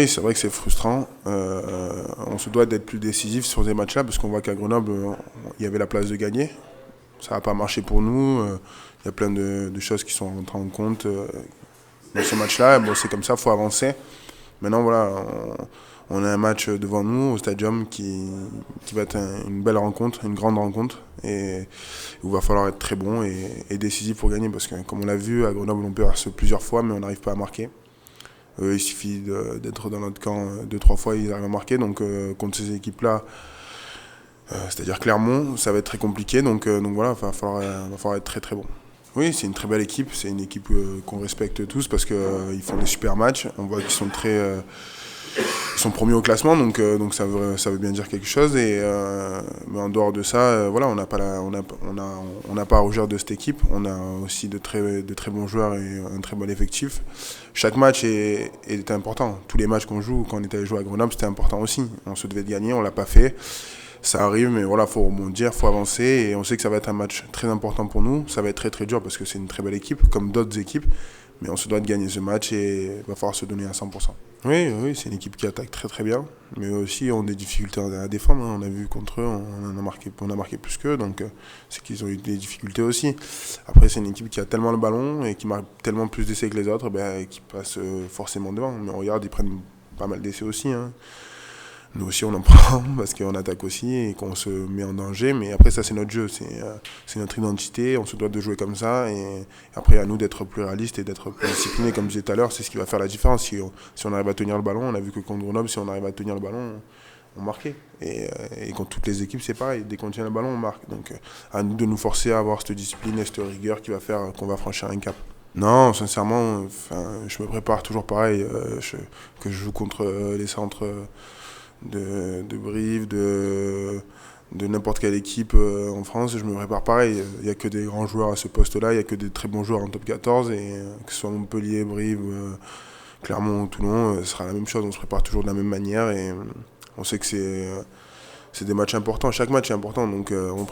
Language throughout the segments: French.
Oui, c'est vrai que c'est frustrant. On se doit d'être plus décisif sur ces matchs-là parce qu'on voit qu'à Grenoble, il y avait la place de gagner. Ça n'a pas marché pour nous. Il y a plein de choses qui sont rentrées en compte dans ce match-là. Bon, c'est comme ça, il faut avancer. Maintenant, voilà, on a un match devant nous au Stadium qui va être une belle rencontre, une grande rencontre. Et où il va falloir être très bon et décisif pour gagner. Parce que, comme on l'a vu, à Grenoble, on perd plusieurs fois, mais on n'arrive pas à marquer. Il suffit d'être dans notre camp deux, trois fois, ils arrivent à marquer. Donc, contre ces équipes-là, c'est-à-dire Clermont, ça va être très compliqué. Donc voilà, va falloir être très très bon. Oui, c'est une très belle équipe. C'est une équipe qu'on respecte tous parce qu'ils font des super matchs. On voit qu'ils sont ils sont premiers au classement, donc ça veut bien dire quelque chose. Mais en dehors de ça, voilà, on n'a pas à rougir de cette équipe. On a aussi de très bons joueurs et un très bon effectif. Chaque match est important. Tous les matchs qu'on joue, quand on était allé jouer à Grenoble, c'était important aussi. On se devait de gagner, on l'a pas fait. Ça arrive, mais voilà, faut rebondir, faut avancer. Et on sait que ça va être un match très important pour nous. Ça va être très très dur parce que c'est une très belle équipe, comme d'autres équipes. Mais on se doit de gagner ce match et il va falloir se donner à 100%. Oui, c'est une équipe qui attaque très très bien, mais aussi on a des difficultés à défendre. On a vu contre eux, on a marqué plus qu'eux, donc c'est qu'ils ont eu des difficultés aussi. Après, c'est une équipe qui a tellement le ballon et qui marque tellement plus d'essais que les autres, qui passe forcément devant. Mais on regarde, ils prennent pas mal d'essais aussi, hein. Nous aussi, on en prend parce qu'on attaque aussi et qu'on se met en danger. Mais après, ça, c'est notre jeu, c'est notre identité. On se doit de jouer comme ça. Et après, à nous d'être plus réalistes et d'être plus disciplinés, comme je disais tout à l'heure. C'est ce qui va faire la différence. Si on arrive à tenir le ballon, on a vu que contre Grenoble, si on arrive à tenir le ballon, on marquait. Et contre toutes les équipes, c'est pareil. Dès qu'on tient le ballon, on marque. Donc, à nous de nous forcer à avoir cette discipline et cette rigueur qui va faire qu'on va franchir un cap. Non, sincèrement, je me prépare toujours pareil. Que je joue contre les centres de Brive, de n'importe quelle équipe en France, je me prépare pareil. Il n'y a que des grands joueurs à ce poste-là, il n'y a que des très bons joueurs en top 14, et que ce soit Montpellier, Brive, Clermont ou Toulon, ce sera la même chose. On se prépare toujours de la même manière et on sait que c'est des matchs importants. Chaque match est important, donc on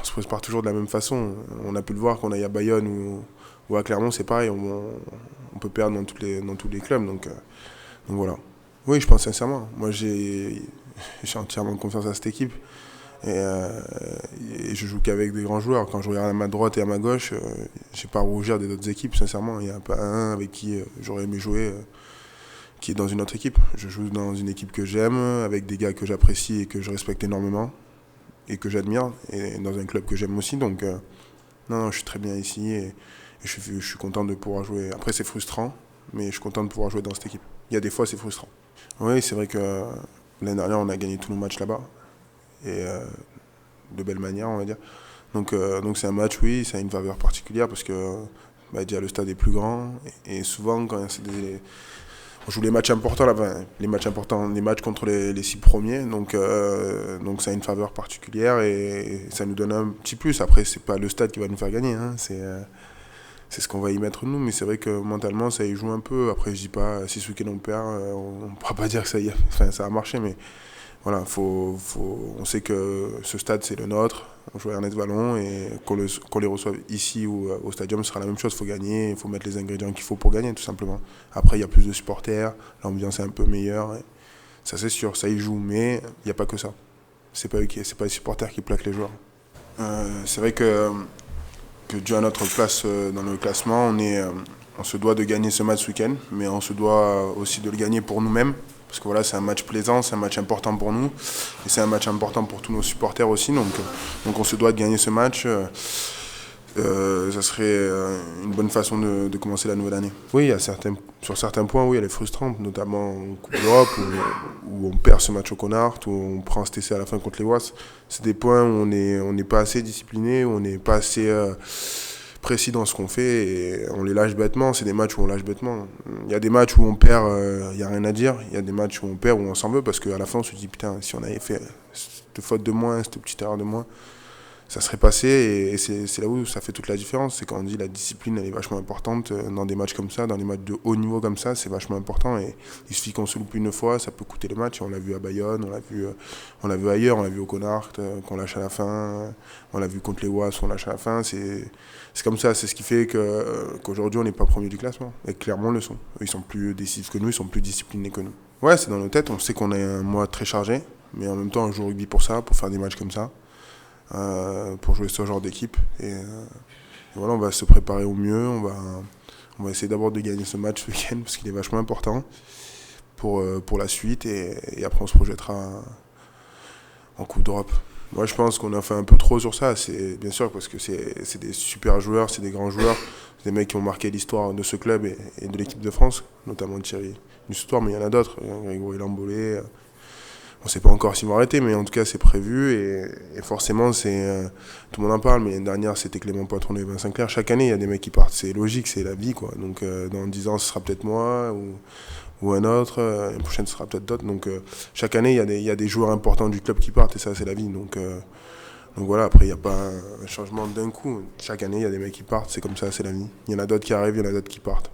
se prépare toujours de la même façon. On a pu le voir qu'on aille à Bayonne ou à Clermont, c'est pareil. On peut perdre dans tous les clubs, donc voilà. Oui, je pense sincèrement. Moi, j'ai entièrement confiance à cette équipe. Et, euh, et je joue qu'avec des grands joueurs. Quand je regarde à ma droite et à ma gauche, j'ai pas à rougir des autres équipes, sincèrement. Il n'y a pas un avec qui j'aurais aimé jouer qui est dans une autre équipe. Je joue dans une équipe que j'aime, avec des gars que j'apprécie et que je respecte énormément et que j'admire, et dans un club que j'aime aussi. Donc, non, je suis très bien ici et je suis content de pouvoir jouer. Après, c'est frustrant, mais je suis content de pouvoir jouer dans cette équipe. Il y a des fois, c'est frustrant. Oui, c'est vrai que l'année dernière, on a gagné tous nos matchs là-bas. Et de belle manière, on va dire. Donc c'est un match, oui, ça a une valeur particulière parce que déjà le stade est plus grand. Et souvent, quand on joue les matchs importants là-bas, les matchs contre les six premiers. Donc ça a une faveur particulière et ça nous donne un petit plus. Après, c'est pas le stade qui va nous faire gagner, hein, c'est ce qu'on va y mettre nous, mais c'est vrai que mentalement ça y joue un peu. Après, je dis pas si ce week-end on perd, on ne pourra pas dire que ça a marché, mais voilà, on sait que ce stade c'est le nôtre, on joue à Ernest Vallon et qu'on les reçoive ici ou au stadium, ce sera la même chose. Il faut gagner, il faut mettre les ingrédients qu'il faut pour gagner, tout simplement. Après, il y a plus de supporters, l'ambiance est un peu meilleure, ça c'est sûr, ça y joue, mais il n'y a pas que ça. C'est pas les supporters qui plaquent les joueurs. C'est vrai que dû à notre place dans le classement, on se doit de gagner ce match ce week-end, mais on se doit aussi de le gagner pour nous-mêmes. Parce que voilà, c'est un match plaisant, c'est un match important pour nous, et c'est un match important pour tous nos supporters aussi. Donc on se doit de gagner ce match. Ça serait une bonne façon de commencer la nouvelle année. Oui, sur certains points, oui, elle est frustrante, notamment en Coupe d'Europe, où on perd ce match au Connard, où on prend cet essai à la fin contre les Wasps. C'est des points où on n'est pas assez discipliné, où on n'est pas assez précis dans ce qu'on fait, et on les lâche bêtement. C'est des matchs où on lâche bêtement. Il y a des matchs où on perd, il n'y a rien à dire. Il y a des matchs où on perd, où on s'en veut, parce qu'à la fin, on se dit, putain, si on avait fait cette faute de moins, cette petite erreur de moins, ça serait passé, et c'est là où ça fait toute la différence. C'est quand on dit la discipline, elle est vachement importante dans des matchs comme ça, dans des matchs de haut niveau comme ça, c'est vachement important. Et il suffit qu'on se loupe une fois, ça peut coûter le match. On l'a vu à Bayonne, on l'a vu ailleurs, on l'a vu au Connard, qu'on lâche à la fin, on l'a vu contre les Wasps, on lâche à la fin. C'est comme ça, c'est ce qui fait qu'aujourd'hui on n'est pas premier du classement. Et clairement, le sont. Ils sont plus décisifs que nous, ils sont plus disciplinés que nous. Ouais, c'est dans nos têtes. On sait qu'on a un mois très chargé, mais en même temps, on joue au rugby pour ça, pour faire des matchs comme ça, pour jouer ce genre d'équipe. Et voilà, on va se préparer au mieux. On va essayer d'abord de gagner ce match ce week-end parce qu'il est vachement important pour la suite. Et après, on se projettera en Coupe d'Europe. Moi, je pense qu'on a fait un peu trop sur ça. C'est bien sûr parce que c'est des super joueurs, c'est des grands joueurs, c'est des mecs qui ont marqué l'histoire de ce club et de l'équipe de France, notamment Thierry Nussoutoir, mais il y en a d'autres. Grégory Lambolé. On ne sait pas encore s'ils vont arrêter, mais en tout cas, c'est prévu. Et forcément, tout le monde en parle, mais l'année dernière, c'était Clément Poitron et Vincent Clerc. Chaque année, il y a des mecs qui partent. C'est logique, c'est la vie, quoi. Donc, dans 10 ans, ce sera peut-être moi ou un autre. L'année prochaine, ce sera peut-être d'autres. Donc, chaque année, il y a des joueurs importants du club qui partent, et ça, c'est la vie. Donc voilà, après, il n'y a pas un changement d'un coup. Chaque année, il y a des mecs qui partent. C'est comme ça, c'est la vie. Il y en a d'autres qui arrivent, il y en a d'autres qui partent.